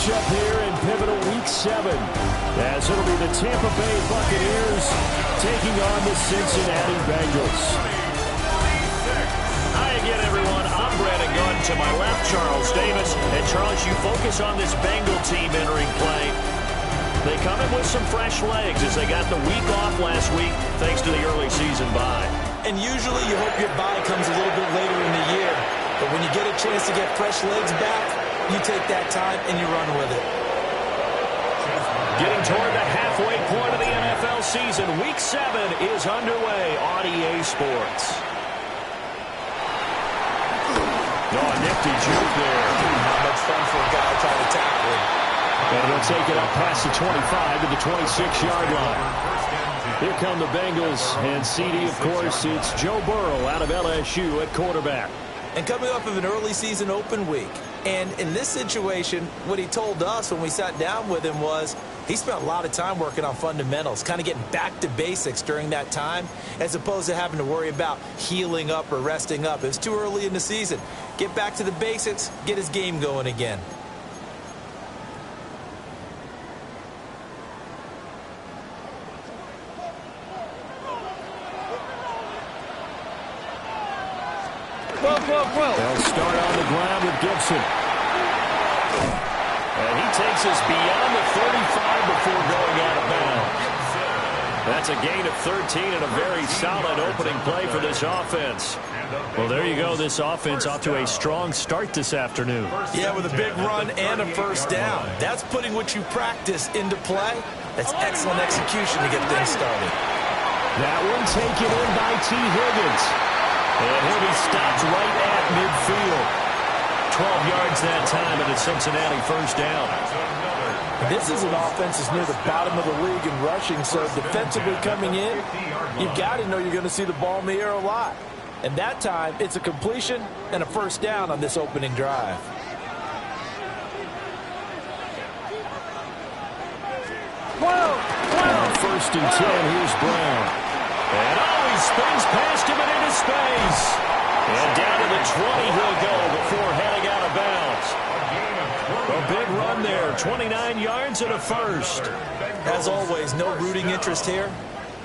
matchup here in pivotal Week 7, as it'll be the Tampa Bay Buccaneers taking on the Cincinnati Bengals. Hi again, everyone. I'm Brandon Gunn. To my left, Charles Davis. And Charles, you focus on this Bengal team entering play. They come in with some fresh legs as they got the week off last week thanks to the early season bye. And usually you hope your bye comes a little bit later in the year. But when you get a chance to get fresh legs back, you take that time and you run with it. Getting toward the halfway point of the NFL season, Week 7 is underway on EA Sports. Oh, nifty juke there. Not much fun for a guy trying to tackle him. And they'll take it up past the 25 to the 26-yard line. Here come the Bengals, and CD, of course, it's Joe Burrow out of LSU at quarterback. And coming off of an early season open week. And in this situation, what he told us when we sat down with him was he spent a lot of time working on fundamentals, kind of getting back to basics during that time, as opposed to having to worry about healing up or resting up. It was too early in the season. Get back to the basics, get his game going again. They'll start on the ground with Gibson. And he takes us beyond the 35 before going out of bounds. That's a gain of 13 and a very solid opening play for this offense. Well, there you go. This offense off to a strong start this afternoon. Yeah, with a big run and a first down. That's putting what you practice into play. That's excellent execution to get things started. That one taken in by T. Higgins. And he'll be stopped right at midfield. 12 yards that time and a Cincinnati first down. This is an offense that's near the bottom of the league in rushing, so defensively coming in, you've got to know you're going to see the ball in the air a lot. And that time, it's a completion and a first down on this opening drive. First and 10, here's Brown. And he spins past him and into space. And down to the 20 he'll go before heading out of bounds. A big run there, 29 yards and a first. As always, no rooting interest here,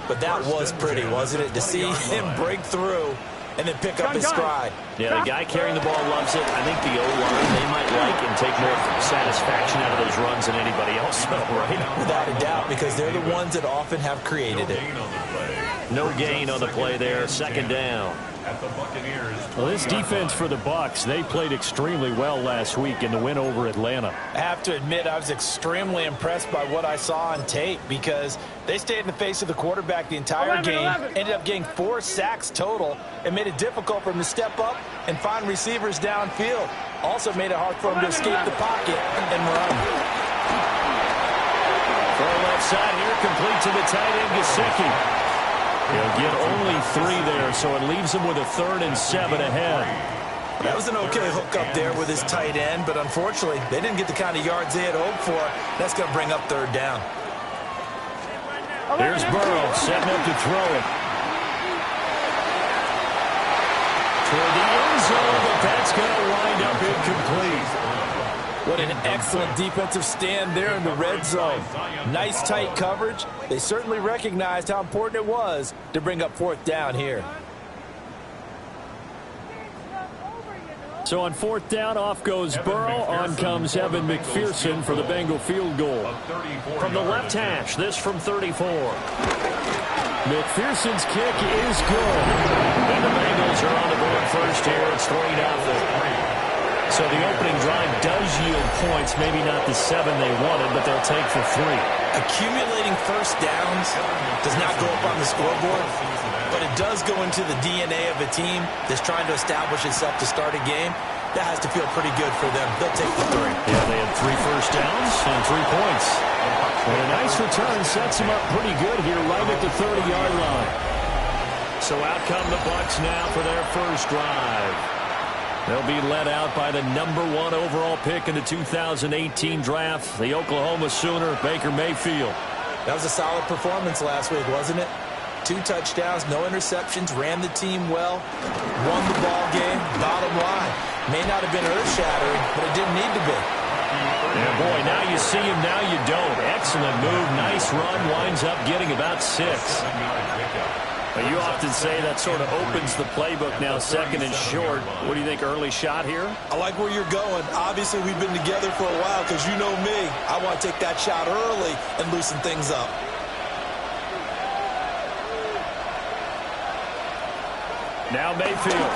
but that was pretty, wasn't it? To see him break through and then pick up his stride. Yeah, the guy carrying the ball loves it. I think the O-line, they might like and take more satisfaction out of those runs than anybody else, right? Without a doubt, because they're the ones that often have created it. No gain on the play there, second down. Well, this defense for the Bucs, they played extremely well last week in the win over Atlanta. I have to admit, I was extremely impressed by what I saw on tape because they stayed in the face of the quarterback the entire game, ended up getting 4 sacks total, and made it difficult for him to step up and find receivers downfield. Also made it hard for him to escape the pocket and run. Far left side here, complete to the tight end, Gesicki. He'll get only 3 there, so it leaves him with a 3rd and 7 ahead. That was an okay hook up there with his tight end, but unfortunately, they didn't get the kind of yards they had hoped for. That's going to bring up 3rd down. Here's Burrow setting up to throw it. Toward the end zone, but that's going to wind up incomplete. What an excellent defensive stand there in the red zone. Nice tight coverage. They certainly recognized how important it was to bring up 4th down here. So on 4th down, off goes Burrow. On comes Evan McPherson for the Bengal field goal. From the left hash, this from 34. McPherson's kick is good. And the Bengals are on the board first here. It's 3-0. So the opening drive does yield points, maybe not the 7 they wanted, but they'll take for 3. Accumulating first downs does not go up on the scoreboard, but it does go into the DNA of a team that's trying to establish itself to start a game. That has to feel pretty good for them. They'll take the 3. Yeah, they had 3 first downs and 3 points. And a nice return sets them up pretty good here right at the 30-yard line. So out come the Bucs now for their first drive. They'll be led out by the #1 overall pick in the 2018 draft, the Oklahoma Sooner, Baker Mayfield. That was a solid performance last week, wasn't it? 2 touchdowns, no interceptions, ran the team well, won the ball game. Bottom line, may not have been earth-shattering, but it didn't need to be. And boy, now you see him, now you don't. Excellent move, nice run, winds up getting about 6. But you often say that sort of opens the playbook now, 2nd and short. What do you think, early shot here? I like where you're going. Obviously, we've been together for a while because you know me. I want to take that shot early and loosen things up. Now Mayfield.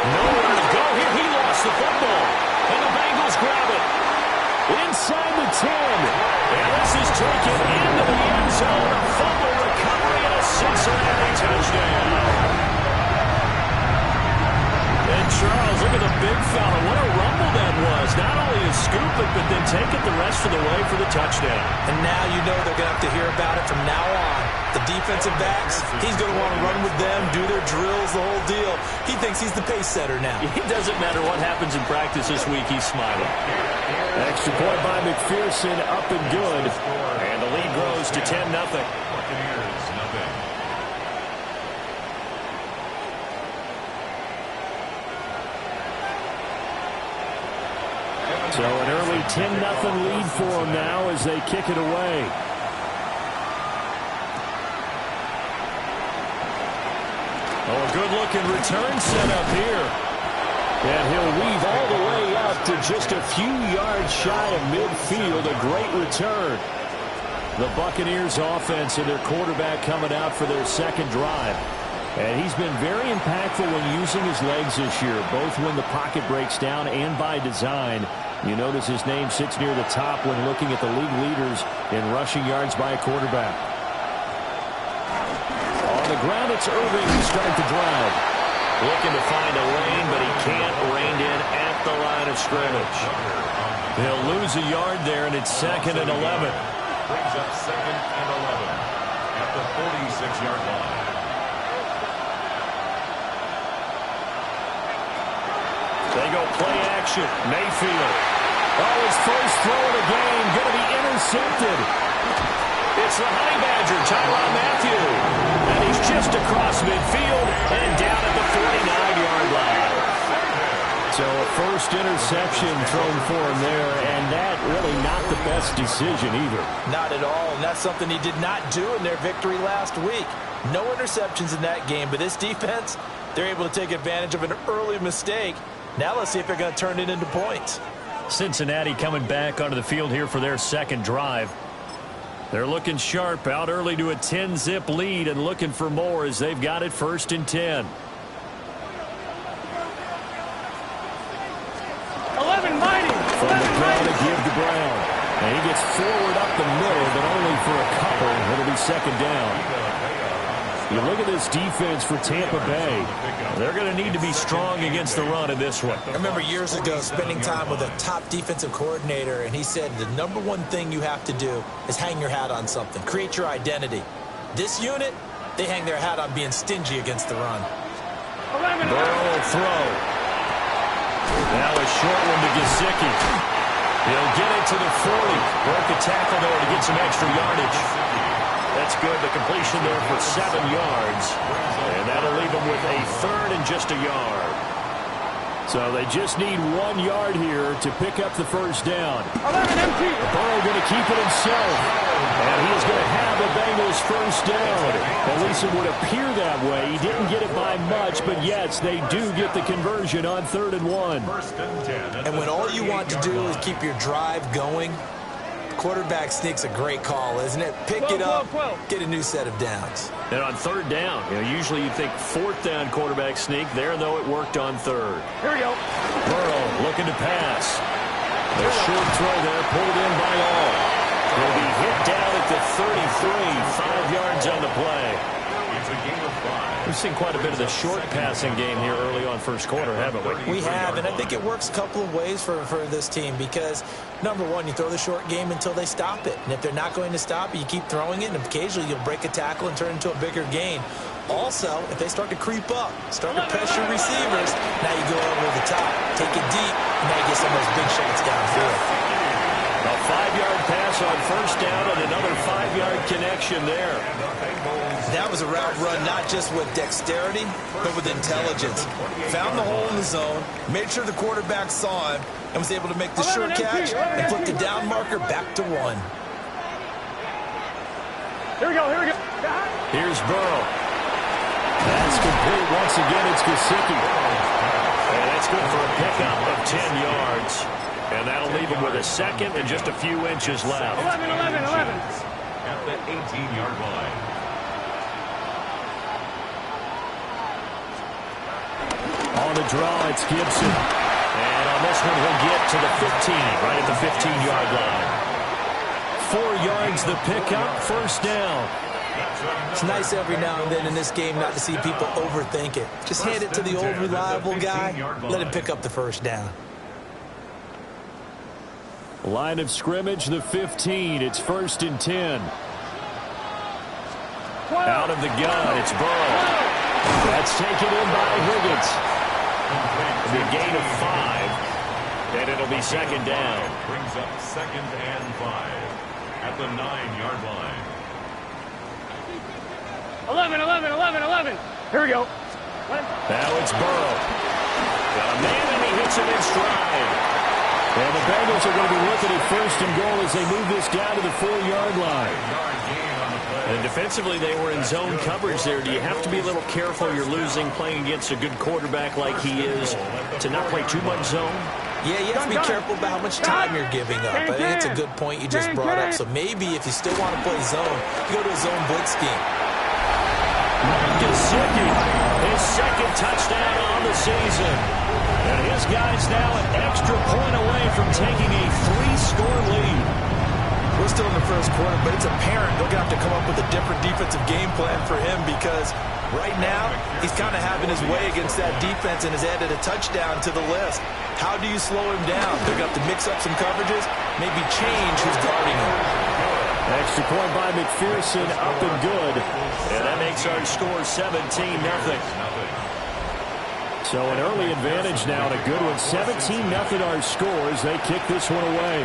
Nowhere to go here. He lost the football. And the Bengals grab it. Inside the 10. And this is taken into the end zone. A fumble recovery and a Cincinnati touchdown. And Charles, look at the big fella. What a rumble that was. Not only a scoop it, but then take it the rest of the way for the touchdown. And now you know they're going to have to hear about it from now on. The defensive backs, he's going to want to run with them, do their drills, the whole deal. He thinks he's the pace setter now. It doesn't matter what happens in practice this week. He's smiling. Extra point by McPherson, up and good. And the lead grows to 10-0. So an early 10-0 lead for them now as they kick it away. Oh, a good-looking return set up here. And he'll weave all the way up to just a few yards shy of midfield. A great return. The Buccaneers offense and their quarterback coming out for their 2nd drive. And he's been very impactful when using his legs this year, both when the pocket breaks down and by design. You notice his name sits near the top when looking at the league leaders in rushing yards by a quarterback. On the ground, it's Irving to start the drive. Looking to find a lane, but he can't. Reined in at the line of scrimmage. He'll lose a yard there, and it's 2nd and 11. Brings up 2nd and 11 at the 46-yard line. They go play action. Mayfield. Oh, his first throw of the game. Going to be intercepted. It's the Honey Badger, Tyrann Mathieu. And he's just across midfield and down at the 49-yard line. So a first interception thrown for him there, and that really not the best decision either. Not at all, and that's something he did not do in their victory last week. No interceptions in that game, but this defense, they're able to take advantage of an early mistake. Now let's see if they're going to turn it into points. Cincinnati coming back onto the field here for their 2nd drive. They're looking sharp, out early to a 10-zip lead and looking for more as they've got it 1st and 10. 11 mighty. From the ground to give to Brown. And he gets forward up the middle, but only for a couple. It'll be 2nd down. You look at this defense for Tampa Bay. They're going to need to be strong against the run in this one. I remember years ago spending time with a top defensive coordinator, and he said the #1 thing you have to do is hang your hat on something. Create your identity. This unit, they hang their hat on being stingy against the run. Burrow throw. Now a short one to Gesicki. He'll get it to the 40. Broke a tackle there to get some extra yardage. That's good. The completion there for 7 yards. And that'll leave them with a 3rd and just a yard. So they just need 1 yard here to pick up the first down. 11 empty. Burrow going to keep it himself. And he is going to have the Bengals first down. At least it would appear that way. He didn't get it by much, but yes, they do get the conversion on 3rd and 1. 1st and 10. And when all you want to do is keep your drive going, quarterback sneak's a great call, isn't it? Pick it up, get a new set of downs. And on 3rd down, usually you think 4th down quarterback sneak. There, though, it worked on 3rd. Here we go. Burrow looking to pass. A short throw there, pulled in by all. He'll be hit down at the 33, 5 yards on the play. It's a game of 5. We've seen quite a bit of the short passing game here early on 1st quarter, haven't we? We have, and I think it works a couple of ways for this team because, #1, you throw the short game until they stop it. And if they're not going to stop it, you keep throwing it, and occasionally you'll break a tackle and turn it into a bigger gain. Also, if they start to creep up, start to pressure receivers, now you go over the top, take it deep, and now you get some of those big shots downfield. A 5-yard pass Bucs on first down and another 5-yard connection there. That was a route run not just with dexterity, but with intelligence. Found the hole in the zone, made sure the quarterback saw him, and was able to make the sure catch and flip the down marker back to 1. Here we go, here we go. Here's Burrow. That's complete. Once again, it's Gesicki. And that's good for a pickup of 10 yards. And that'll leave him with a second and just a few inches left. 11. At the 18-yard line. On the draw, it's Gibson. And on this one, he'll get to the 15, right at the 15-yard line. 4 yards the pickup, first down. It's nice every now and then in this game not to see people overthink it. Just hand it to the old reliable guy, let him pick up the first down. Line of scrimmage, the 15. It's 1st and 10. Out of the gun, it's Burrow. That's taken in by Higgins. It'll be a gain of 5, and it'll be second down. Brings up 2nd and 5 at the 9-yard line. 11. Here we go. Now it's Burrow. Got a man, and he hits him in stride. And the Bengals are going to be looking at 1st and goal as they move this down to the 4-yard line. And defensively, they were in zone coverage there. Do you have to be a little careful? You're losing playing against a good quarterback like he is to not play too much zone? Yeah, you have to be careful about how much time you're giving up. I think it's a good point you just brought up. So maybe if you still want to play zone, you go to a zone blitz scheme. Gesicki, his second touchdown on the season. And his guys now an extra point away from taking a 3-score lead. We're still in the first quarter, but it's apparent they're going to have to come up with a different defensive game plan for him because right now he's kind of having his way against that defense and has added a touchdown to the list. How do you slow him down? They're going to have to mix up some coverages, maybe change who's guarding him. Extra point by McPherson, up and good. And that makes our score 17-0. So an early advantage now and a good one. 17-0 our scores. They kick this one away.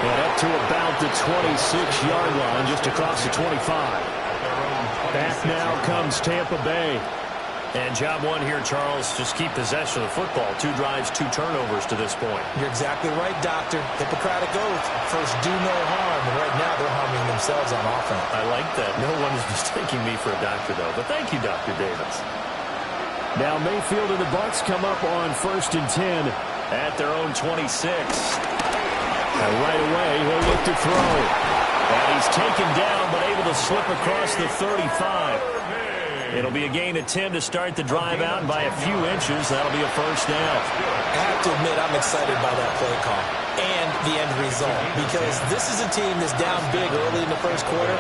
And up to about the 26-yard line, just across the 25. Back now comes Tampa Bay. And job one here, Charles, just keep possession of the football. 2 drives, 2 turnovers to this point. You're exactly right, Doctor. Hippocratic oath. First, do no harm. And right now, they're harming themselves on offense. I like that. No one is mistaking me for a doctor, though. But thank you, Dr. Davis. Now Mayfield and the Bucs come up on 1st and 10 at their own 26. And right away, he'll look to throw. And he's taken down, but able to slip across the 35. It'll be a gain of 10 to start the drive out, and by a few inches, that'll be a first down. I have to admit, I'm excited by that play call and the end result because this is a team that's down big early in the first quarter,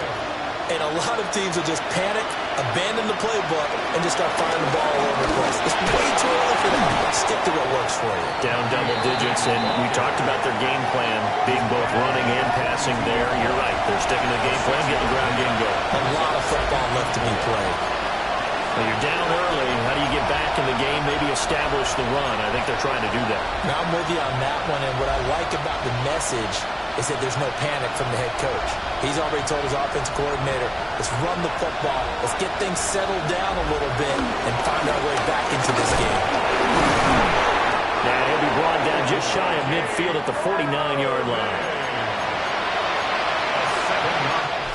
and a lot of teams will just panic, abandon the playbook, and just start firing the ball all over the place. It's way too early for them. Stick to what works for you. Down double digits, and we talked about their game plan being both running and passing there. You're right. They're sticking to the game plan, getting the ground game going. A lot of football left to be played. Well, you're down early. How do you get back in the game, maybe establish the run? I think they're trying to do that. Now, I'm with you on that one, and what I like about the message is that there's no panic from the head coach. He's already told his offensive coordinator, let's run the football, let's get things settled down a little bit, and find our way back into this game. Now, he'll be brought down just shy of midfield at the 49-yard line.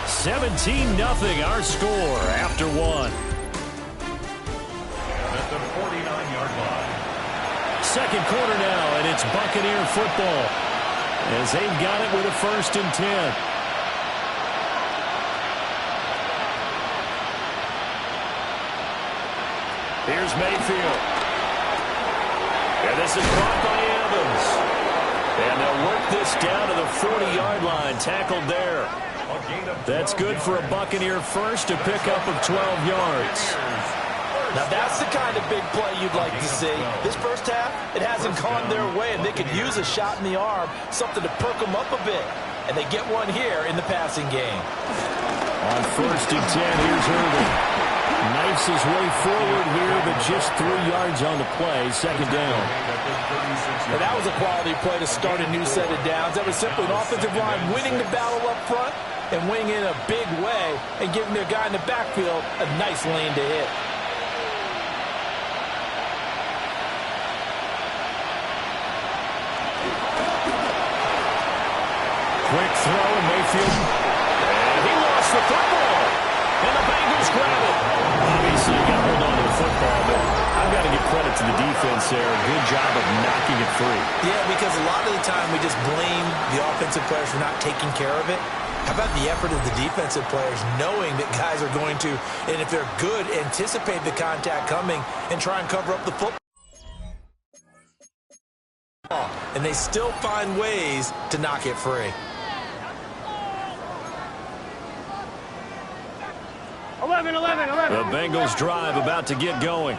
17-0 our score after 1. At the 49-yard line. Second quarter now, and it's Buccaneer football as they've got it with a 1st and 10. Here's Mayfield. And this is caught by Evans. And they'll work this down to the 40-yard line, tackled there. That's good for a Buccaneer first, a pickup of 12 yards. Now that's the kind of big play you'd like to see. This first half, it hasn't gone their way, and they could use a shot in the arm, something to perk them up a bit. And they get one here in the passing game. On 1st and 10, here's Irvin. Knifes his way forward here, but just 3 yards on the play. Second down. And that was a quality play to start a new set of downs. That was simply an offensive line winning the battle up front and winning in a big way and giving their guy in the backfield a nice lane to hit. Quick throw, and Mayfield. And he lost the football. And the Bengals grab it. Obviously, you got to hold on to the football, but I've got to give credit to the defense there. Good job of knocking it free. Yeah, because a lot of the time we just blame the offensive players for not taking care of it. How about the effort of the defensive players knowing that guys are going to, and if they're good, anticipate the contact coming and try and cover up the football. And they still find ways to knock it free. 11. The Bengals drive about to get going.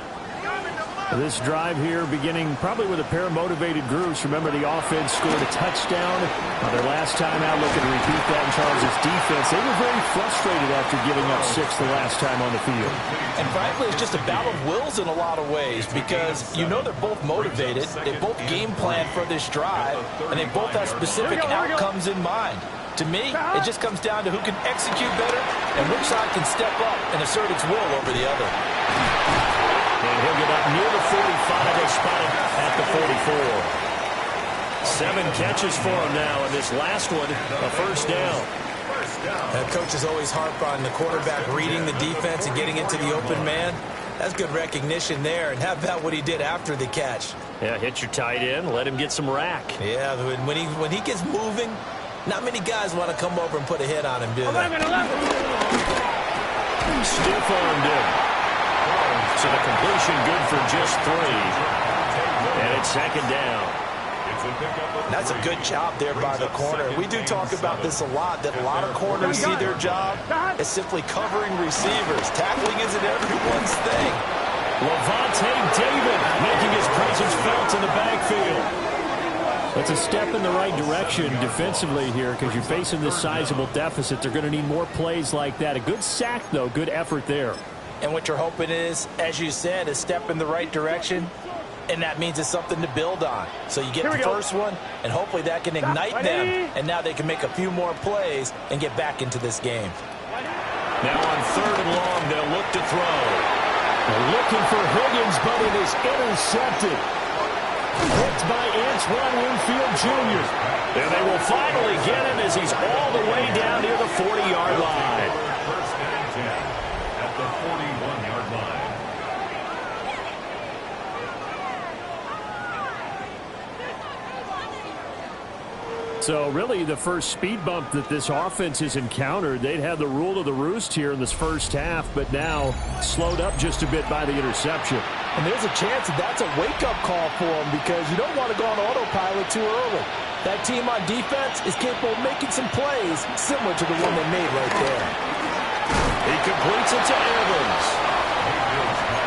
This drive here beginning probably with a pair of motivated groups. Remember, the offense scored a touchdown on their last time out. Looking to repeat that in Charles' defense. They were very frustrated after giving up 6 the last time on the field. And frankly, it's just a battle of wills in a lot of ways because you know they're both motivated. They both game plan for this drive, and they both have specific outcomes in mind. To me, it just comes down to who can execute better and which side can step up and assert its will over the other. And he'll get up near the 45. They spot him at the 44. 7 catches for him now, and this last one, a first down. Coaches always harp on the quarterback reading the defense and getting into the open man. That's good recognition there. And how about what he did after the catch? Yeah, hit your tight end, let him get some rack. Yeah, when he gets moving, not many guys want to come over and put a hit on him, do they? 11. Stiff-armed him. So the completion good for just 3. And it's second down. That's a good job there by the corner. We do talk about this a lot, that a lot of corners see their job as simply covering receivers. Tackling isn't everyone's thing. Levante David making his presence felt in the backfield. It's a step in the right direction defensively here because you're facing this sizable deficit. They're going to need more plays like that. A good sack, though. Good effort there. And what you're hoping is, as you said, a step in the right direction, and that means it's something to build on. So you get the first one, and hopefully that can ignite them, and now they can make a few more plays and get back into this game. Now on 3rd and long, they'll look to throw. They're looking for Higgins, but it is intercepted. Picked by Antoine Winfield Jr. And they will finally get him as he's all the way down near the 40-yard line. First and 10 at the 41-yard line. So really the first speed bump that this offense has encountered. They'd had the rule of the roost here in this first half, but now slowed up just a bit by the interception. And there's a chance that that's a wake-up call for them because you don't want to go on autopilot too early. That team on defense is capable of making some plays similar to the one they made right there. He completes it to Evans.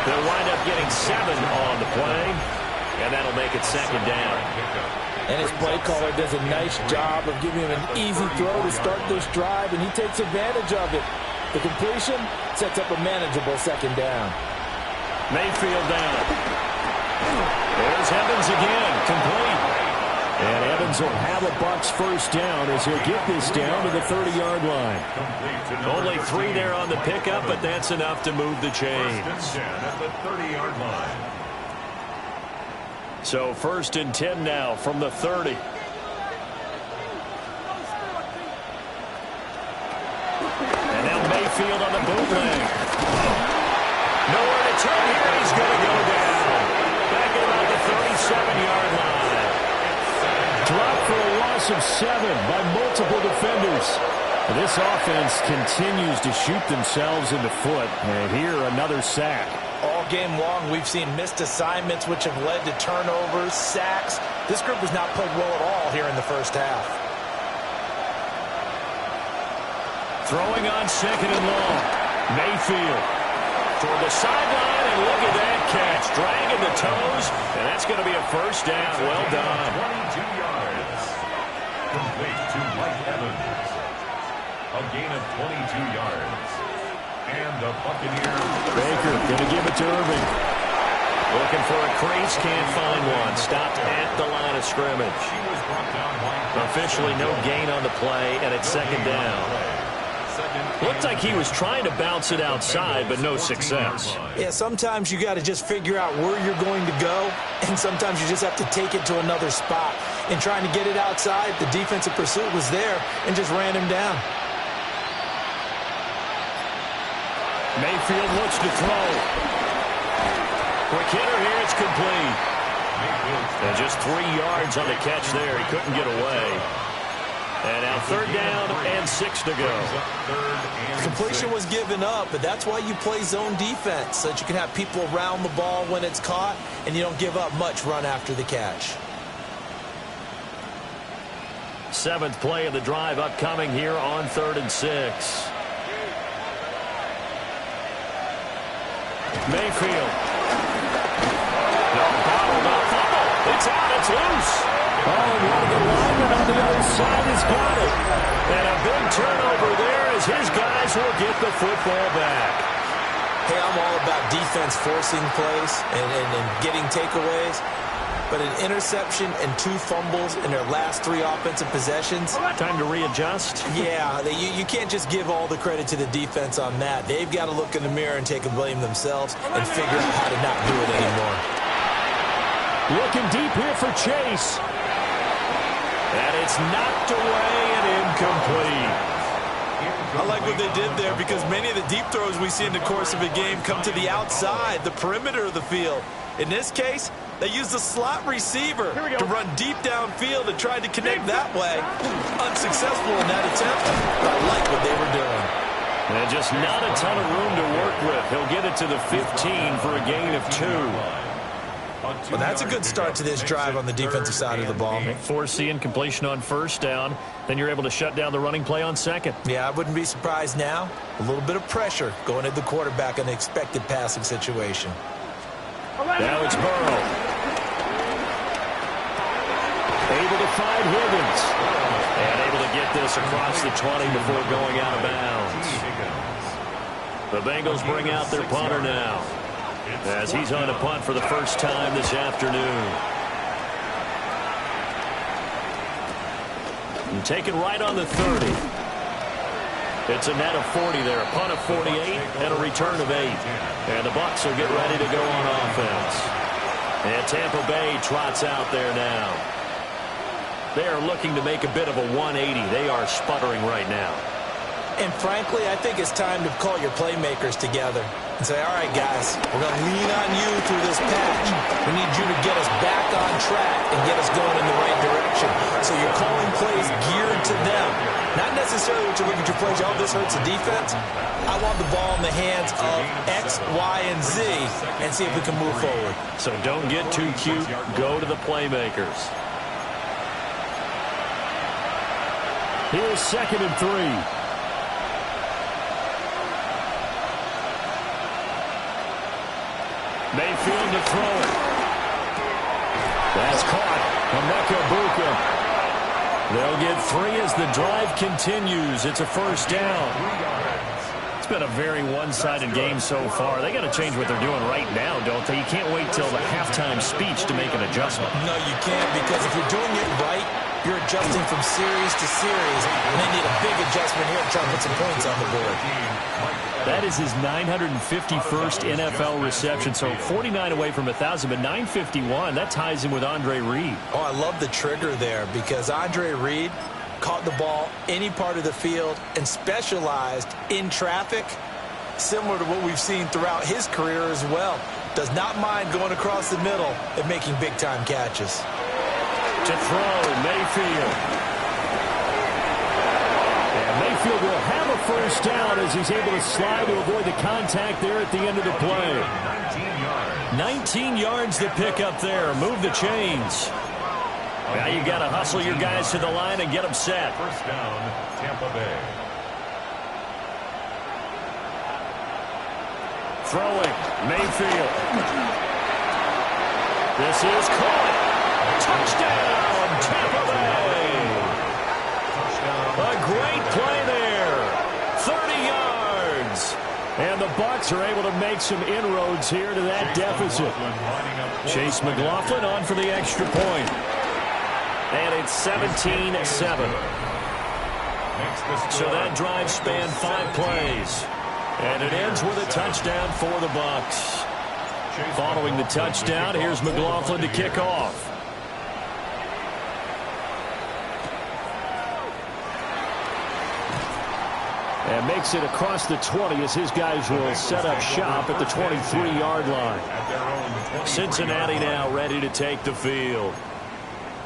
They'll wind up getting 7 on the play, and that'll make it second down. And his play caller does a nice job of giving him an easy throw to start this drive, and he takes advantage of it. The completion sets up a manageable second down. Mayfield down. There's Evans again, complete. And Evans will have a Bucs first down as he'll get this down to the 30-yard line. Only 3 there on the pickup, but that's enough to move the chains. First and 10 at the 30-yard line. So 1st and 10 now from the 30. And now Mayfield on the bootleg. Nowhere to turn here. He's going to go down. Back at about the 37-yard line. Dropped for a loss of 7 by multiple defenders. This offense continues to shoot themselves in the foot. And here, another sack. All game long, we've seen missed assignments, which have led to turnovers, sacks. This group has not played well at all here in the first half. Throwing on 2nd and long. Mayfield toward the sideline, and look at that catch. Dragging the toes, and that's going to be a first down. Well done. 22 yards. Complete to Mike Evans. A gain of 22 yards. And the Buccaneers. Baker going to give it to Irving. Looking for a crease, can't find one. Stopped at the line of scrimmage. She was brought down by Officially no gain on the play, and it's second down. Looked like he was trying to bounce it outside, but no success. Yeah, sometimes you got to just figure out where you're going to go, and sometimes you just have to take it to another spot. In trying to get it outside, the defensive pursuit was there and just ran him down. Mayfield looks to throw. Quick hitter here, it's complete. And just 3 yards on the catch there. He couldn't get away. And now third down and 6 to go. Completion was given up, but that's why you play zone defense, so that you can have people around the ball when it's caught, and you don't give up much run after the catch. 7th play of the drive upcoming here on 3rd and 6. Mayfield. It's out, it's loose. Oh, and one of the linemen on the other side has got it. And a big turnover there as his guys will get the football back. Hey, I'm all about defense forcing plays and getting takeaways. But an interception and 2 fumbles in their last 3 offensive possessions. Time to readjust. Yeah, you can't just give all the credit to the defense on that. They've got to look in the mirror and take a blame themselves and figure out how to not do it anymore. Looking deep here for Chase. And it's knocked away and incomplete. I like what they did there because many of the deep throws we see in the course of a game come to the outside, the perimeter of the field. In this case, they used a slot receiver to run deep downfield and tried to connect that way. Unsuccessful in that attempt, but I like what they were doing. And just not a ton of room to work with. He'll get it to the 15 for a gain of 2. Well, that's a good start to this drive on the defensive side of the ball. Foreseeing completion on 1st down. Then you're able to shut down the running play on 2nd. Yeah, I wouldn't be surprised now. A little bit of pressure going at the quarterback in an expected passing situation. Now it's Burrow. Able to find Higgins. And able to get this across the 20 before going out of bounds. The Bengals bring out their punter now, as he's on a punt for the first time this afternoon. And taken right on the 30. It's a net of 40 there, a punt of 48 and a return of 8. And the Bucs will get ready to go on offense. And Tampa Bay trots out there now. They are looking to make a bit of a 180. They are sputtering right now. And frankly, I think it's time to call your playmakers together and say, all right, guys, we're going to lean on you through this patch. We need you to get us back on track and get us going in the right direction. So you're calling plays geared to them. Not necessarily what you're looking to play. Oh, this hurts the defense. I want the ball in the hands of X, Y, and Z and see if we can move forward. So don't get too cute. Go to the playmakers. Here's 2nd and 3. Mayfield to throw it. That's caught. Emeka Buka. They'll get 3 as the drive continues. It's a 1st down. It's been a very one-sided game so far. They got to change what they're doing right now, don't they? You can't wait till the halftime speech to make an adjustment. No, you can't, because if you're doing it right, you're adjusting from series to series, and they need a big adjustment here to try to put some points on the board. That is his 951st NFL reception, so 49 away from 1,000, but 951. That ties him with Andre Reed. Oh, I love the trigger there, because Andre Reed caught the ball any part of the field and specialized in traffic, similar to what we've seen throughout his career as well. Does not mind going across the middle and making big-time catches. To throw, Mayfield. And Mayfield will have a 1st down as he's able to slide to avoid the contact there at the end of the play. 19 yards to pick up there. Move the chains. Now you got to hustle your guys to the line and get them set. 1st down, Tampa Bay. Throwing, Mayfield. This is caught. Touchdown, Tampa Bay. A great play there. 30 yards. Bucs are able to make some inroads here to that deficit. Chase McLaughlin on for the extra point. And it's 17-7. So that drive spanned 5 plays. And it ends with a touchdown for the Bucs. Following the touchdown, here's McLaughlin to kick off. And makes it across the 20 as his guys will set up shop at the 23-yard line. Cincinnati now ready to take the field.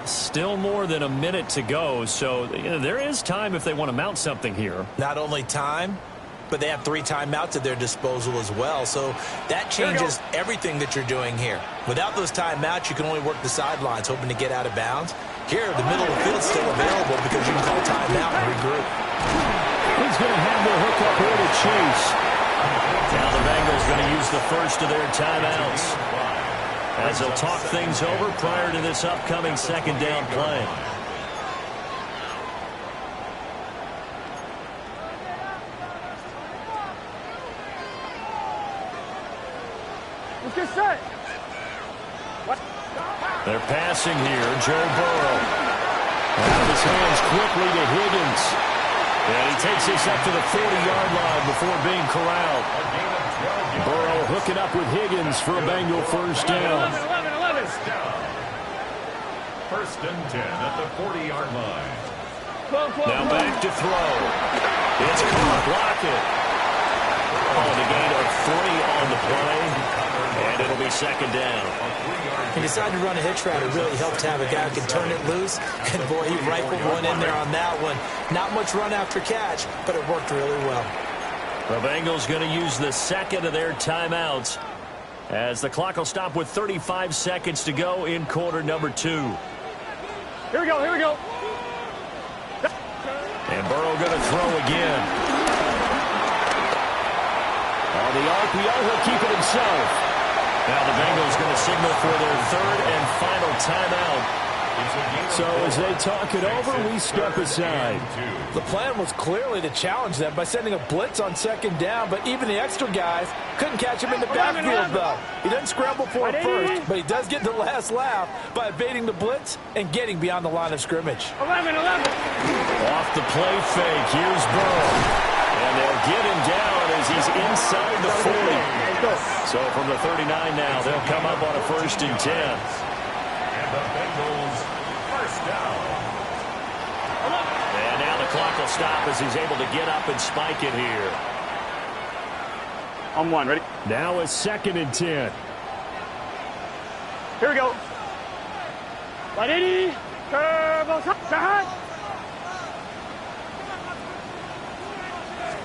Still more than a minute to go, so there is time if they want to mount something here. Not only time, but they have 3 timeouts at their disposal as well, so that changes everything that you're doing here. Without those timeouts, you can only work the sidelines, hoping to get out of bounds. Here, the middle of the field is still available because you can call timeout and regroup. He's going to have the hook up here to Chase. Now the Bengals going to use the first of their timeouts as they'll talk things over prior to this upcoming second down play. Let's get set. They're passing here. Joe Burrow. Out of his hands quickly to Higgins. And he takes this up to the 40-yard line before being corralled. Burrow hooking up with Higgins for a Bengal first down. 11. First and 10 at the 40-yard line. Now back to throw. It's caught. Lockett. Oh, the gain of 3 on the play. And it'll be second down. He decided to run a hitch route. It really helped to have a guy who can turn it loose. And, boy, he rifled one in there on that one. Not much run after catch, but it worked really well. The Bengals going to use the second of their timeouts as the clock will stop with 35 seconds to go in quarter number 2. Here we go. And Burrow going to throw again. On the RPO, he'll keep it himself. Now the Bengals going to signal for their third and final timeout. So as they talk it over, we step aside. The plan was clearly to challenge them by sending a blitz on second down, but even the extra guys couldn't catch him in the backfield, though. He doesn't scramble for it first, but he does get the last laugh by evading the blitz and getting beyond the line of scrimmage. 11. Off the play fake, here's Burrow. And they'll get him down as he's inside the 40. So from the 39 now, they'll come up on a first and 10. And the Bengals first down. And now the clock will stop as he's able to get up and spike it here. On 1, ready? Now a second and 10. Here we go. Ready? Turbo side.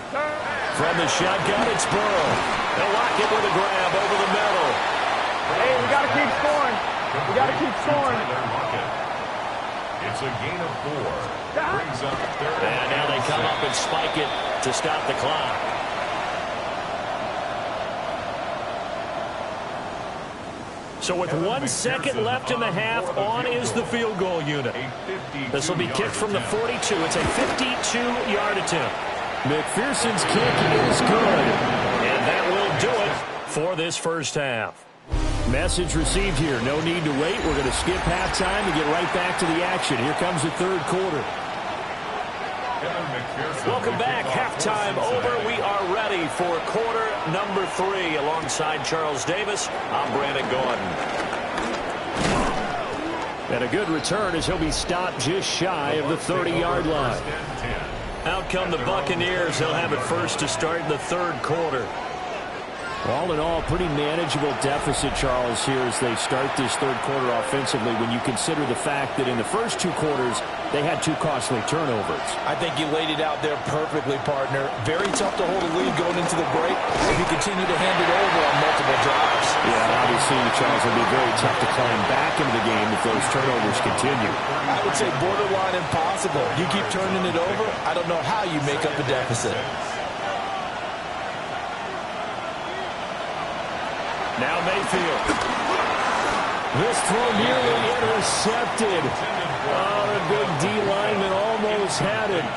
From the shotgun, it's Burrow. They'll lock it with a grab over the middle. Hey, we got to keep scoring. It's a gain of 4. Brings up third. And now they come up and spike it to stop the clock. So with 1 second left in the half, on is the field goal unit. This will be kicked from the 42. It's a 52-yard attempt. McPherson's kick is good. And that will do it for this first half. Message received here. No need to wait. We're going to skip halftime and get right back to the action. Here comes the third quarter. Welcome back. Halftime over. We are ready for quarter number 3. Alongside Charles Davis, I'm Brandon Gordon. And a good return as he'll be stopped just shy of the 30-yard line. Out come the Buccaneers. They'll have it first to start in the third quarter. All in all, pretty manageable deficit, Charles, here as they start this third quarter offensively when you consider the fact that in the first 2 quarters, they had 2 costly turnovers. I think you laid it out there perfectly, partner. Very tough to hold a lead going into the break if you continue to hand it over on multiple drives. Yeah, obviously, Charles, it'll be very tough to climb back into the game if those turnovers continue. I would say borderline impossible. You keep turning it over, I don't know how you make up a deficit. Now Mayfield. This throw nearly intercepted. Oh, the big D lineman almost had it.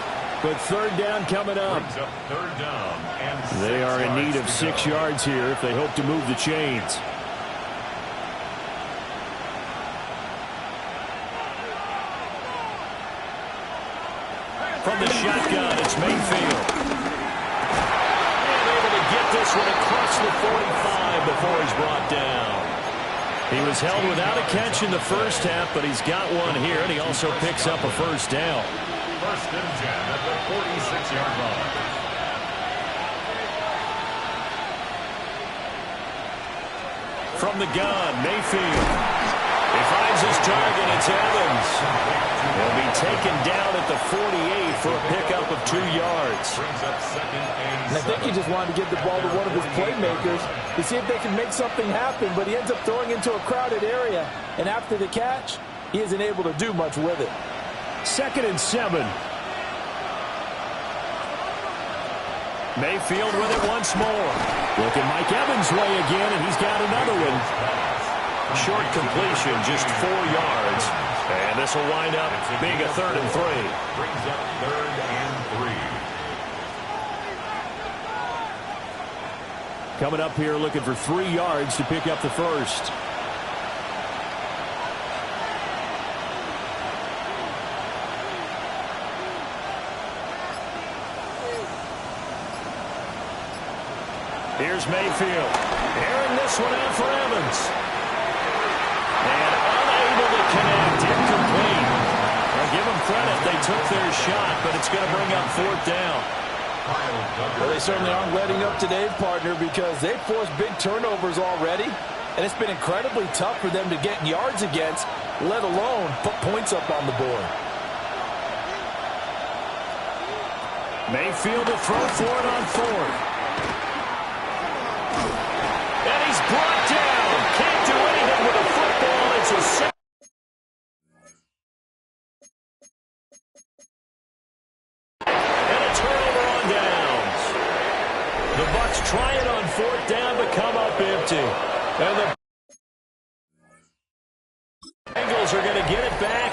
but third down coming up. Third down and They are in need of 6 yards here if they hope to move the chains. From the shotgun, it's Mayfield. And able to get this one across the 45 before he's brought down. He was held without a catch in the first half, but he's got one here, and he also picks up a first down. First and 10 at the 46-yard line. From the gun, Mayfield. He finds his target. It's Evans. He'll be taken down at the 48 for a pickup of 2 yards. Brings up second And I think he just wanted to give the ball to one of his playmakers to see if they can make something happen, but he ends up throwing into a crowded area. And after the catch, he isn't able to do much with it. 2nd and 7. Mayfield with it once more. Looking Mike Evans' way again, and he's got another one. Short completion, just 4 yards. And this will wind up being a 3rd and 3. Brings up 3rd and 3. Coming up here looking for 3 yards to pick up the first. Here's Mayfield. Airing this one out for Evans. And unable to connect. Incomplete. I'll give them credit. They took their shot, but it's going to bring up 4th down. Well, they certainly aren't letting up today, partner, because they've forced big turnovers already, and it's been incredibly tough for them to get yards against, let alone put points up on the board. Mayfield to throw for it on 4th. And he's brought down. Can't do anything with a football. It's a set. And a turnover on downs. The Bucs try it on 4th down, but come up empty. And the Bengals are going to get it back.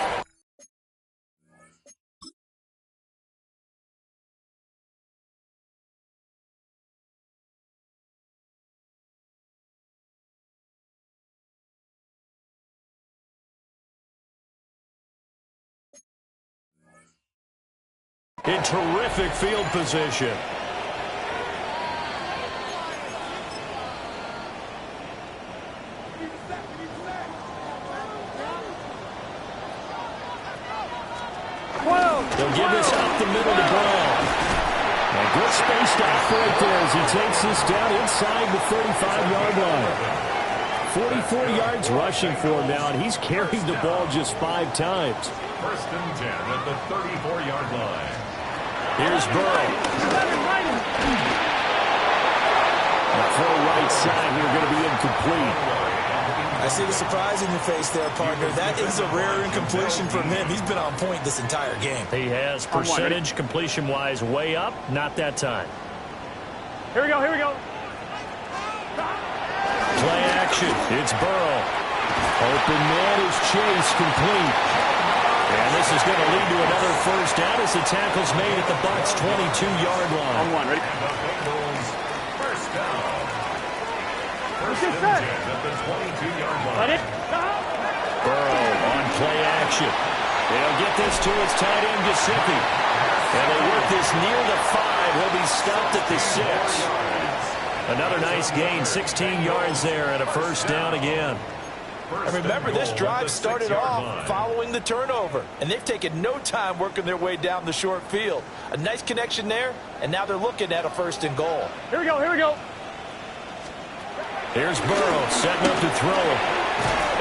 In terrific field position. They'll give this up the middle to Brown. A good spaced operate there as he takes this down inside the 35-yard line. 44 yards rushing for him now, and he's carried the ball just 5 times. First and 10 at the 34-yard line. Here's Burrow. The throw right side here going to be incomplete. I see the surprise in your face there, partner. That is a rare incompletion from him. He's been on point this entire game. He has percentage completion-wise way up. Not that time. Here we go, here we go. Play action. It's Burrow. Open man is Chase, complete. And this is going to lead to another first down as the tackle's made at the Bucs' 22-yard line. On 1, ready? First down. First and 10 at the 22-yard line. Burrow on play action. They'll get this to its tight end, Giuseppe. And they work this near the 5. He'll be stopped at the 6. Another nice gain, 16 yards there and a first down again. And remember, this drive started off following the turnover, and they've taken no time working their way down the short field. A nice connection there, and now they're looking at a 1st and goal. Here we go, here we go. Here's Burrow setting up to throw it.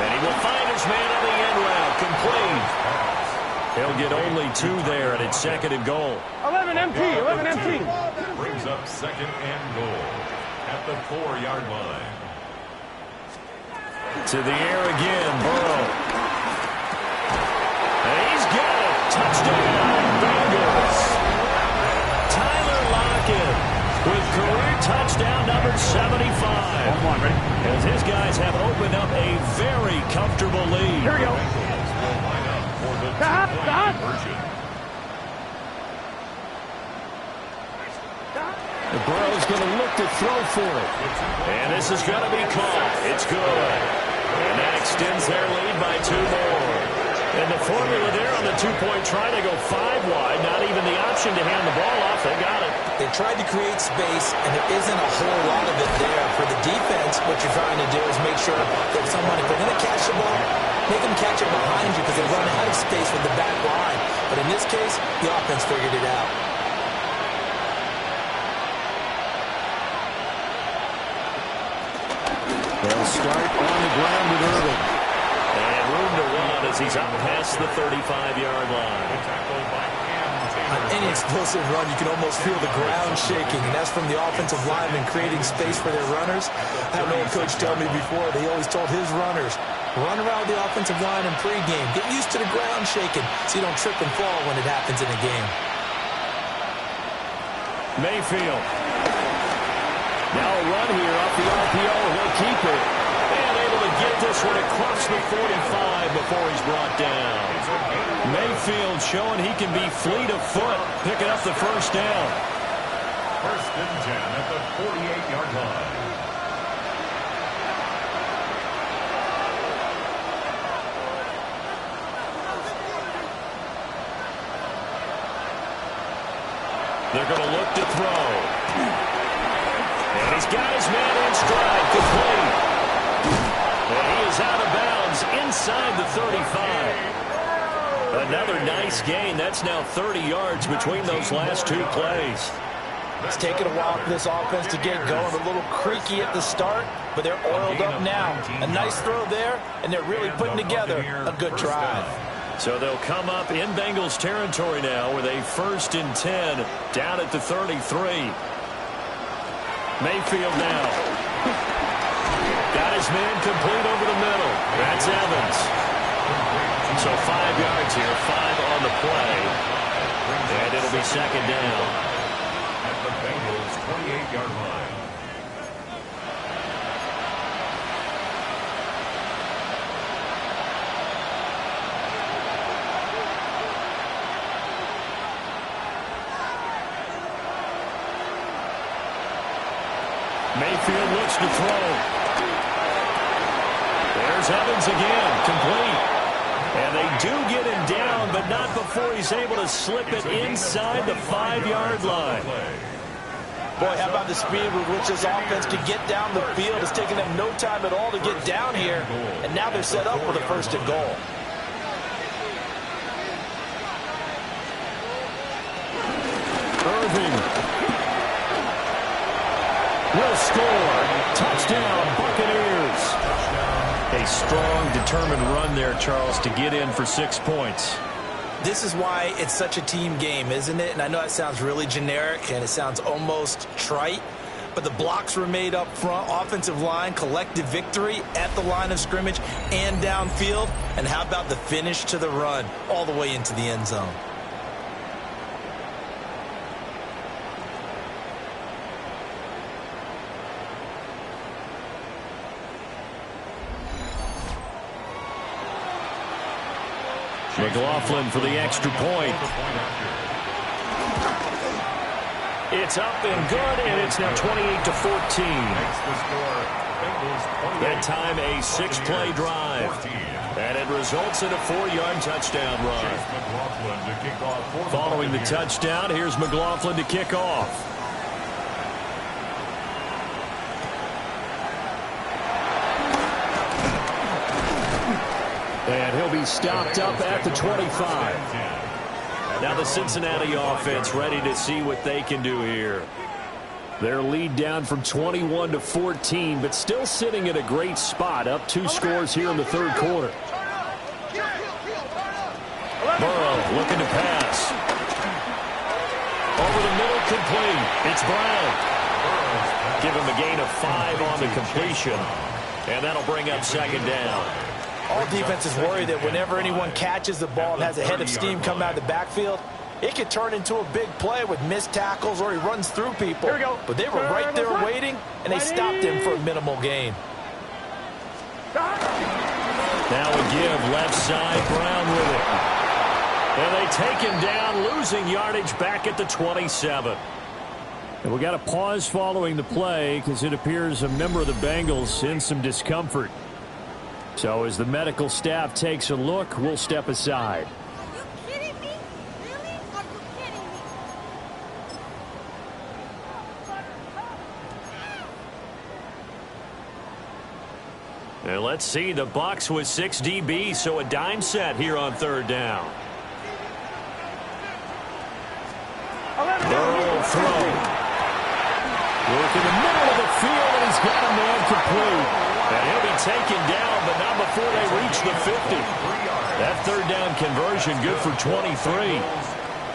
And he will find his man on the end route, complete. He'll get only 2 there, and it's 2nd and goal. 11 MT, 11 MT. Brings up 2nd and goal at the 4-yard line. To the air again, Burrow. And he's got it. Touchdown, Bengals. Tyler Lockett with career touchdown number 75. On 1, ready? As his guys have opened up a very comfortable lead. Here we go. Bengals will line up for the Stop. two-point conversion. going to look to throw for it. And this is going to be caught. It's good. And that extends their lead by 2 more. And the formula there on the 2-point try to go 5 wide. Not even the option to hand the ball off. They got it. They tried to create space, and there isn't a whole lot of it there. For the defense, what you're trying to do is make sure that someone, if they're going to catch the ball, make them catch it behind you because they run out of space with the back line. But in this case, the offense figured it out. They'll start on the ground with Irvin. And room to run as he's up past the 35-yard line. On any explosive run, you can almost feel the ground shaking, and that's from the offensive linemen creating space for their runners. I had an old coach tell me before, they always told his runners, run around the offensive line in pregame. Get used to the ground shaking so you don't trip and fall when it happens in a game. Mayfield. Now a run here off the RPO. He'll keep it. And able to get this one across the 45 before he's brought down. Mayfield showing he can be fleet of foot, picking up the first down. 1st and 10 at the 48-yard line. They're going to look to throw. And he's got his man in stride, complete. And he is out of bounds inside the 35. Another nice gain. That's now 30 yards between those last 2 plays. It's taken a while for this offense to get going. A little creaky at the start, but they're oiled up now. A nice throw there, and they're really putting together a good drive. So they'll come up in Bengals territory now with a 1st and 10 down at the 33. Mayfield now. Got his man complete over the middle. That's Evans. So 5 yards here, 5 on the play. And it'll be 2nd down. At the Bengals' 28-yard line. Mayfield looks to throw. There's Evans again, complete. And they do get him down, but not before he's able to slip it inside the 5-yard line. Boy, how about the speed with which this offense can get down the field? It's taken them no time at all to get down here, and now they're set up with a 1st and goal. Irving will score. Touchdown, Buccaneers. A strong, determined run there, Charles, to get in for 6 points. This is why it's such a team game, isn't it? And I know that sounds really generic, and it sounds almost trite, but the blocks were made up front, offensive line, collective victory at the line of scrimmage and downfield. And how about the finish to the run all the way into the end zone? McLaughlin for the extra point. It's up and good, and it's now 28-14. That time a 6-play drive. And it results in a 4-yard touchdown run. Following the touchdown, here's McLaughlin to kick off. And he'll be stopped up at the 25. Now the Cincinnati offense ready to see what they can do here. Their lead down from 21-14, but still sitting at a great spot, up 2 scores here in the 3rd quarter. Burrow looking to pass. Over the middle, complete. It's Brown. Give him a gain of 5 on the completion. And that'll bring up 2nd down. All defenses worry that whenever anyone catches the ball and has a head of steam come out of the backfield, it could turn into a big play with missed tackles or he runs through people. Here we go. But they were right there waiting, and they stopped him for a minimal gain. Now a give, left side, Brown with it. And they take him down, losing yardage back at the 27. And we got a pause following the play because it appears a member of the Bengals in some discomfort. So as the medical staff takes a look, we'll step aside. Are you kidding me? Really? Are you kidding me? And let's see, the Bucs with 6 DBs, so a dime set here on third down. Burrow will throw. Work in the middle of the field, and he's got a man complete. And he'll be taken down, but not before they reach the 50. That third down conversion good for 23.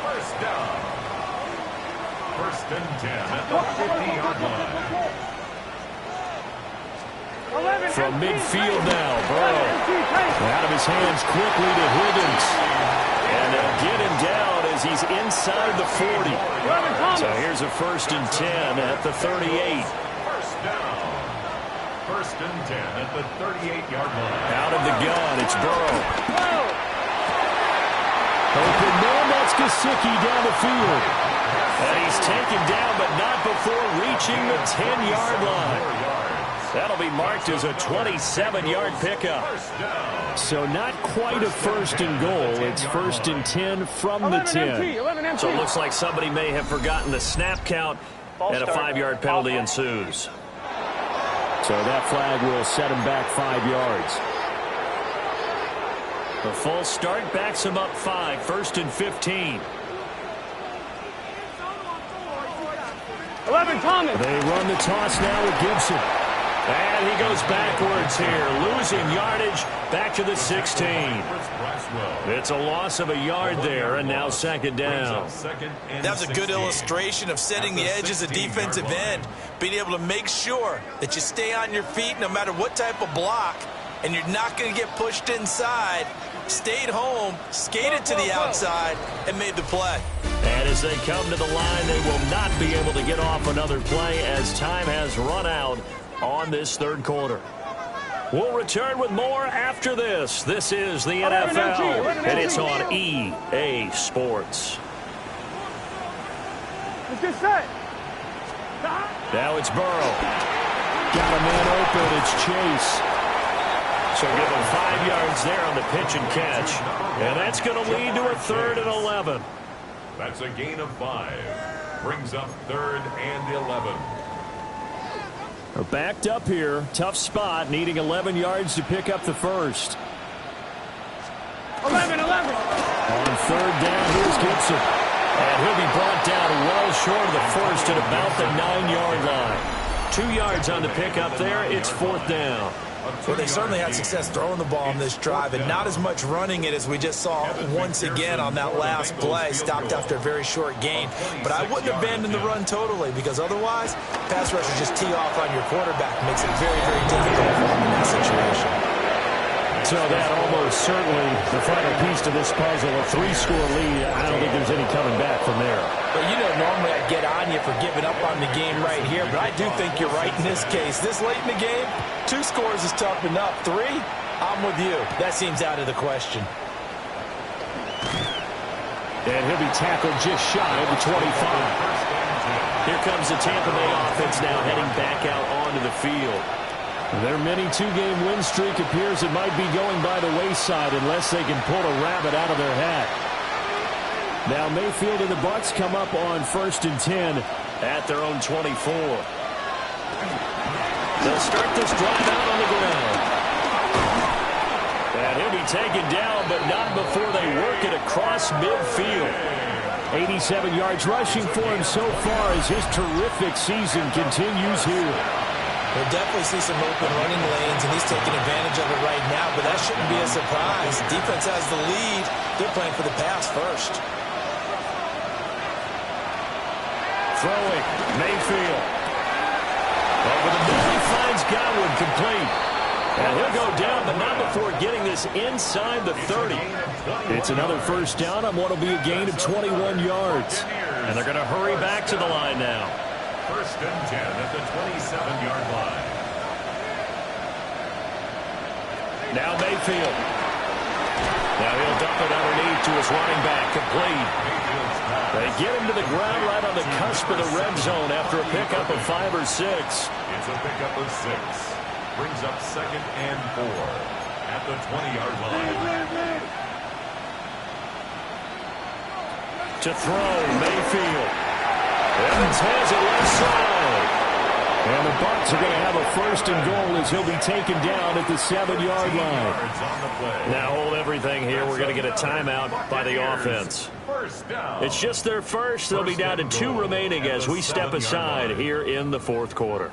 First down. First and 10 at the 50-yard line. From midfield now, Burrow. Out of his hands quickly to Higgins. And they'll get him down as he's inside the 40. So here's a first and 10 at the 38. First down. First and 10 at the 38-yard line. Out of the gun, it's Burrow. Open man, that's Gesicki down the field. And he's taken down, but not before reaching the 10-yard line. That'll be marked as a 27-yard pickup. So not quite a first and goal. It's first and 10 from the 10. So it looks like somebody may have forgotten the snap count, and a 5-yard penalty ensues. So that flag will set him back 5 yards. The full start backs him up 5, first and 15. 11, Thomas. They run the toss now with Gibson. And he goes backwards here, losing yardage back to the 16. It's a loss of a yard there, and now second down. That was a good illustration of setting the edge as a defensive end, being able to make sure that you stay on your feet no matter what type of block, and you're not going to get pushed inside. Stayed home, skated to the outside, and made the play. And as they come to the line, they will not be able to get off another play as time has run out on this third quarter. We'll return with more after this. This is the NFL, and it's on EA Sports. Let's get set. Now it's Burrow. Got a man open. It's Chase. So give him 5 yards there on the pitch and catch. And that's going to lead to a 3rd and 11. That's a gain of 5. Brings up 3rd and 11. We're backed up here. Tough spot, needing 11 yards to pick up the first. 11. On third down, here's Gibson. And he'll be brought down well short of the first at about the 9-yard line. 2 yards on the pickup there. It's 4th down. Well, they certainly had success throwing the ball on this drive, and not as much running it as we just saw once again on that last play. Stopped after a very short gain. But I wouldn't abandon the run totally, because otherwise, pass rushers just tee off on your quarterback. Makes it very, very difficult for him in that situation. So that almost certainly the final piece to this puzzle, a 3-score lead. I don't think there's any coming back from there. But you know, normally I'd get on you for giving up on the game right here, but I do think you're right in this case. This late in the game, 2 scores is tough enough. 3, I'm with you. That seems out of the question. And he'll be tackled just shy of the 25. Here comes the Tampa Bay offense now heading back out onto the field. Their mini 2-game win streak appears it might be going by the wayside unless they can pull a rabbit out of their hat. Now Mayfield and the Bucs come up on 1st and 10 at their own 24. They'll start this drive out on the ground. And he'll be taken down, but not before they work it across midfield. 87 yards rushing for him so far as his terrific season continues here. We'll definitely see some open running lanes, and he's taking advantage of it right now, but that shouldn't be a surprise. Defense has the lead. They're playing for the pass first. Throwing, Mayfield. Over the middle, he finds Godwin complete. And he'll go down, but not before getting this inside the 30. It's another first down on what will be a gain of 21 yards. And they're going to hurry back to the line now. 1st and 10 at the 27-yard line. Now Mayfield. Now he'll dump it underneath to his running back, complete. Mayfield's pass They get him to the ground right on the cusp of the red zone after a pickup of 5 or 6. It's a pickup of 6. Brings up 2nd and 4 at the 20-yard line. To throw, Mayfield. Evans has it left side. And the Bucs are going to have a 1st and goal as he'll be taken down at the 7-yard line. Now hold everything here. We're going to get a timeout by the offense. It's just their first. They'll be down to 2 remaining as we step aside here in the 4th quarter.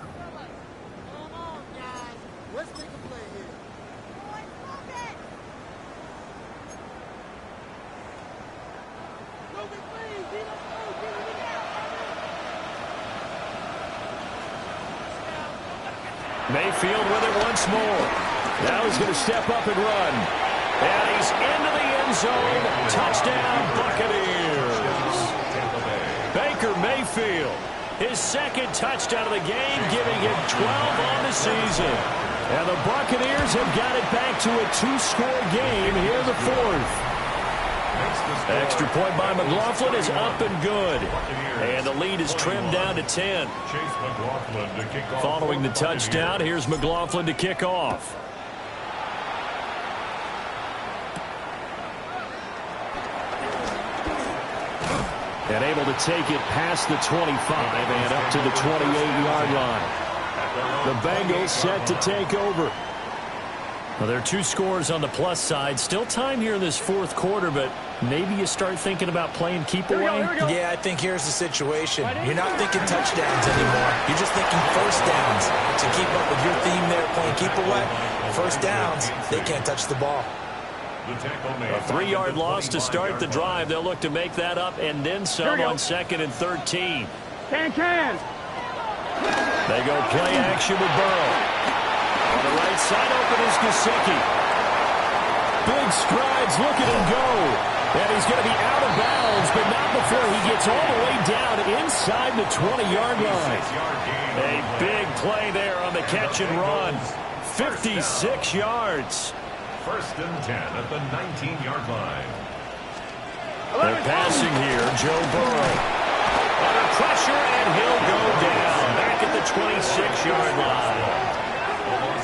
Mayfield with it once more. Now he's going to step up and run. And he's into the end zone. Touchdown, Buccaneers. Baker Mayfield, his 2nd touchdown of the game, giving him 12 on the season. And the Buccaneers have got it back to a 2-score game here in the 4th. Extra point by McLaughlin is up and good. And the lead is trimmed down to 10. Following the touchdown, here's McLaughlin to kick off. And able to take it past the 25 and up to the 28-yard line. The Bengals set to take over. Well, there are 2 scores on the plus side. Still time here in this 4th quarter, but maybe you start thinking about playing keep away. Yeah, I think here's the situation. You're not thinking touchdowns anymore. You're just thinking 1st downs. To keep up with your theme there, playing keep away, 1st downs, they can't touch the ball. A 3-yard loss to start the drive. They'll look to make that up and then some on 2nd and 13. Can. They go play action with Burrow. On the right side open is Gesicki. Big strides, look at him go. And he's going to be out of bounds, but not before he gets all the way down inside the 20-yard line. A big play there on the catch and run. 56 yards. 1st and 10 at the 19-yard line. They're passing here. Joe Burrow. Under pressure, and he'll go down. Back at the 26-yard line.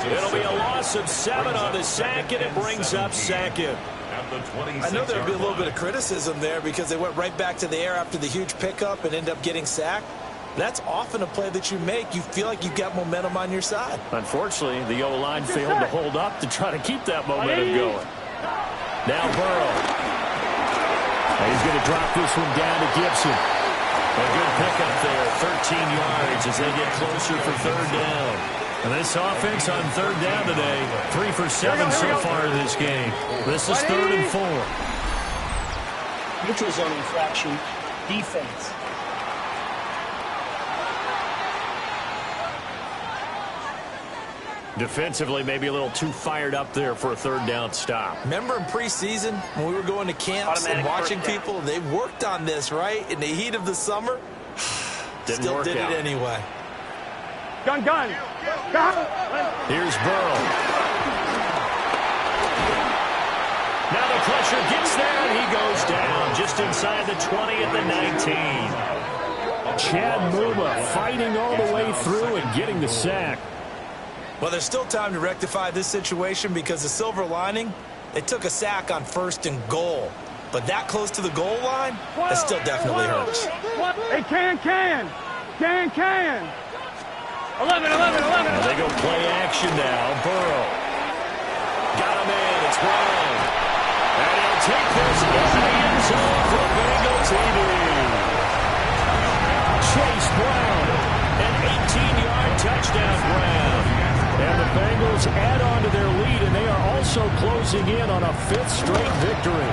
It'll be a loss of 7 on the sack, and it brings up 2nd. I know there'll be a little bit of criticism there because they went right back to the air after the huge pickup and end up getting sacked. That's often a play that you make. You feel like you've got momentum on your side. Unfortunately, the O-line failed to hold up to try to keep that momentum going. Now Burrow. And he's going to drop this one down to Gibson. A good pickup there, 13 yards as they get closer for 3rd down. And this offense on 3rd down today, 3 for 7 so far in this game. This is 3rd and 4. Neutral zone infraction, defense. Defensively, maybe a little too fired up there for a 3rd down stop. Remember in preseason when we were going to camps and watching people, they worked on this, right? In the heat of the summer, still did it anyway. Gun. Here's Burrow. Now the pressure gets there, and he goes down just inside the 20 at the 19. Chad Muma fighting all the way through and getting the sack. Well, there's still time to rectify this situation because the silver lining, they took a sack on 1st and goal. But that close to the goal line, that still definitely hurts. Hey, can. 11. Now they go play action now. Burrow. Got him in. It's Brown. And he'll take this into the end zone for Bengal TD. Chase Brown. An 18-yard touchdown Brown. And the Bengals add on to their lead, and they are also closing in on a 5th straight victory.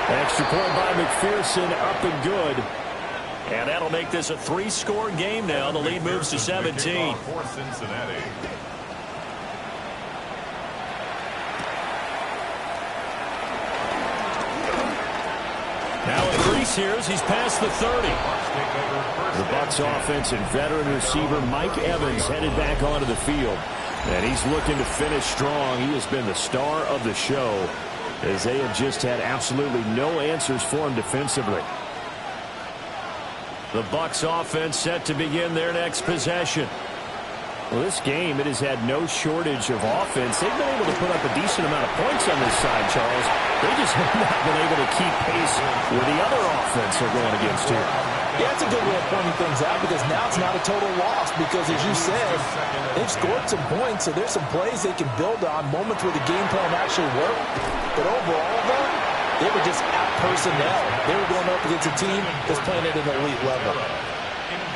Extra point by McPherson, up and good. And that'll make this a 3-score game now. The lead moves to 17. For Cincinnati. Now in Greece here as he's past the 30. The Bucs offense and veteran receiver Mike Evans headed back onto the field. And he's looking to finish strong. He has been the star of the show. as they have just had absolutely no answers for him defensively. The Bucs offense set to begin their next possession. Well, this game, it has had no shortage of offense. They've been able to put up a decent amount of points on this side, Charles. They just have not been able to keep pace with the other offense they're going against here. Yeah, that's a good way of pointing things out because now it's not a total loss because, as you said, they've scored some points, so there's some plays they can build on, moments where the game plan actually worked. But overall, though, they were just out personnel. They were going up against a team that's playing at an elite level.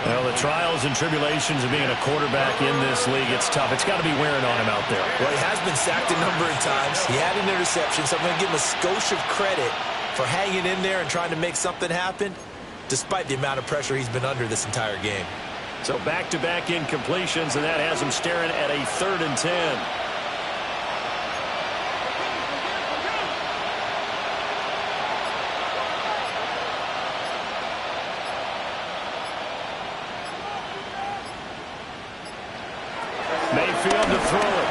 Well, the trials and tribulations of being a quarterback in this league, it's tough. It's got to be wearing on him out there. Well, he has been sacked a number of times. He had an interception, so I'm going to give him a skosh of credit for hanging in there and trying to make something happen, despite the amount of pressure he's been under this entire game. So back-to-back incompletions, and that has him staring at a 3rd and 10. Mayfield to throw it.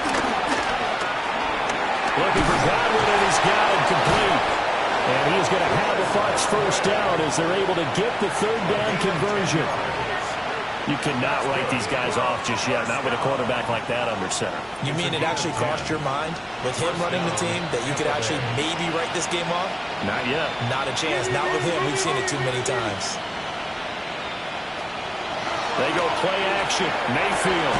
Looking for Godwin, and he's got it complete. And he's going to have the Bucs first down as they're able to get the 3rd down conversion. You cannot write these guys off just yet, not with a quarterback like that under center. You mean it actually crossed your mind with him running the team that you could actually maybe write this game off? Not yet. Not a chance. Not with him. We've seen it too many times. They go play action. Mayfield.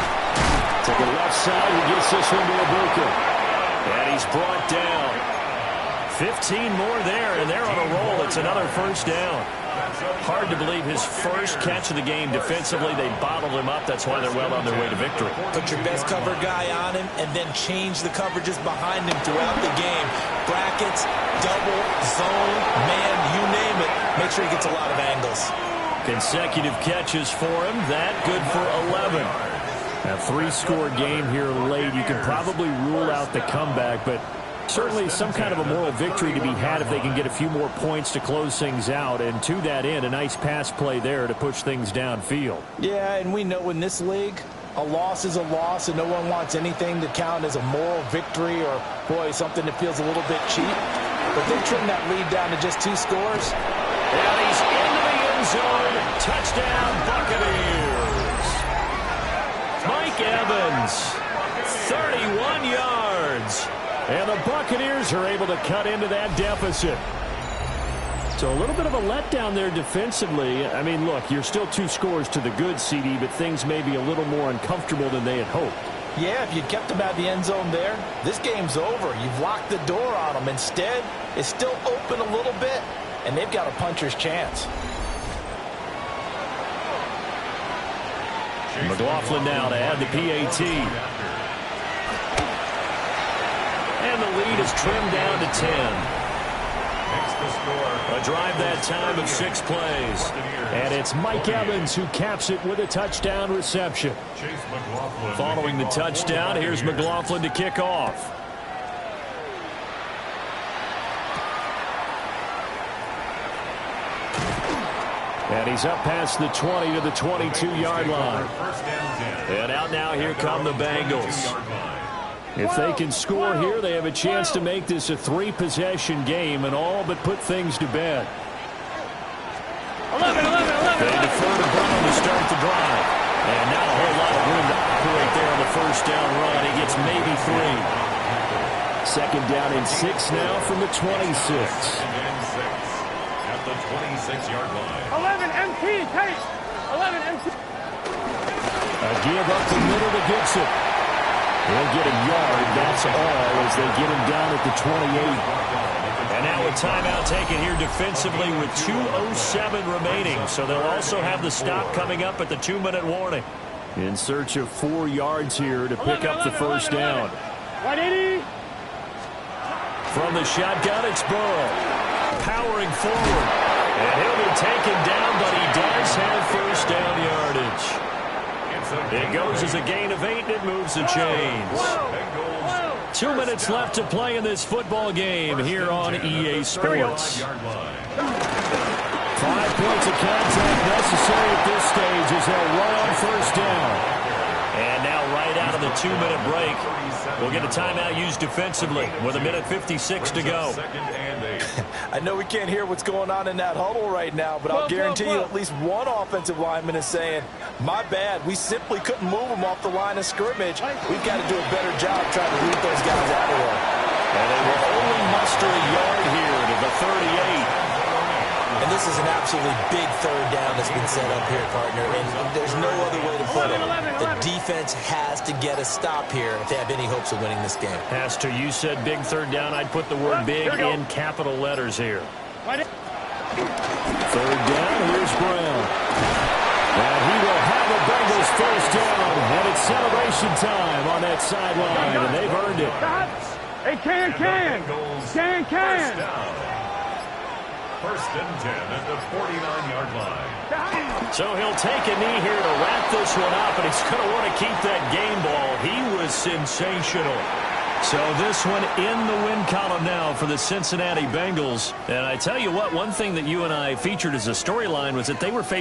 To the left side, he gets this one to Ibuka. And he's brought down. 15 more there, and they're on a roll. It's another first down. Hard to believe his first catch of the game defensively. They bottled him up. That's why they're well on their way to victory. Put your best cover guy on him and then change the coverages behind him throughout the game. Brackets, double, zone, man, you name it. Make sure he gets a lot of angles. Consecutive catches for him. That good for 11. A 3-score game here late. You can probably rule out the comeback, but certainly some kind of a moral victory to be had if they can get a few more points to close things out. And to that end, a nice pass play there to push things downfield. Yeah, and we know in this league, a loss is a loss, and no one wants anything to count as a moral victory or, boy, something that feels a little bit cheap. But they trimmed that lead down to just 2 scores. And he's into the end zone. Touchdown, Buccaneers. Mike Evans, 31 yards. And the Buccaneers are able to cut into that deficit. So a little bit of a letdown there defensively. I mean, look, you're still 2 scores to the good, CD, but things may be a little more uncomfortable than they had hoped. Yeah, if you'd kept them out of the end zone there, this game's over. You've locked the door on them. Instead, it's still open a little bit, and they've got a puncher's chance. McLaughlin now to add the PAT. And the lead is trimmed down to 10. A drive that time of 6 plays. And it's Mike Evans who caps it with a touchdown reception. Following the touchdown, here's McLaughlin to kick off. And he's up past the 20 to the 22-yard line. And out now, here come the Bengals. If they can score here, they have a chance to make this a 3-possession game and all but put things to bed. 11. They defer to Brown to start the drive. And not a whole lot of room to operate there on the first down run. He gets maybe 3. 2nd down and 6 now from the 26. At the 26-yard line. 11 MT, Tate. 11 MT. A give up the middle to Gibson. He'll get a yard, that's all, as they get him down at the 28. And now a timeout taken here defensively with 2:07 remaining. So they'll also have the stop coming up at the 2-minute warning. In search of 4 yards here to pick up the first down. 180. From the shotgun, it's Burrow. Powering forward. And he'll be taken down, but he does have first down yardage. It goes as a gain of 8, and it moves the chains. 2 minutes left to play in this football game here on EA Sports. 5 points of contact necessary at this stage as they'll run on first down. And now right out of the a 2-minute break. We'll get a timeout used defensively with 1:56 to go. I know we can't hear what's going on in that huddle right now, but I'll guarantee you at least one offensive lineman is saying, my bad, we simply couldn't move them off the line of scrimmage. We've got to do a better job trying to root those guys out of there. And they will only muster a yard here to the 38. And this is an absolutely big third down that's been set up here, partner, and there's no other way to put it. The defense has to get a stop here if they have any hopes of winning this game. Has to. You said big third down. I'd put the word big in capital letters here. Third down, here's Brown. And he will have the Bengals first down, and it's celebration time on that sideline, and they've earned it. Hey, can. First and 10 at the 49-yard line. So he'll take a knee here to wrap this one up, and he's going to want to keep that game ball. He was sensational. So this one in the win column now for the Cincinnati Bengals. And I tell you what, one thing that you and I featured as a storyline was that they were facing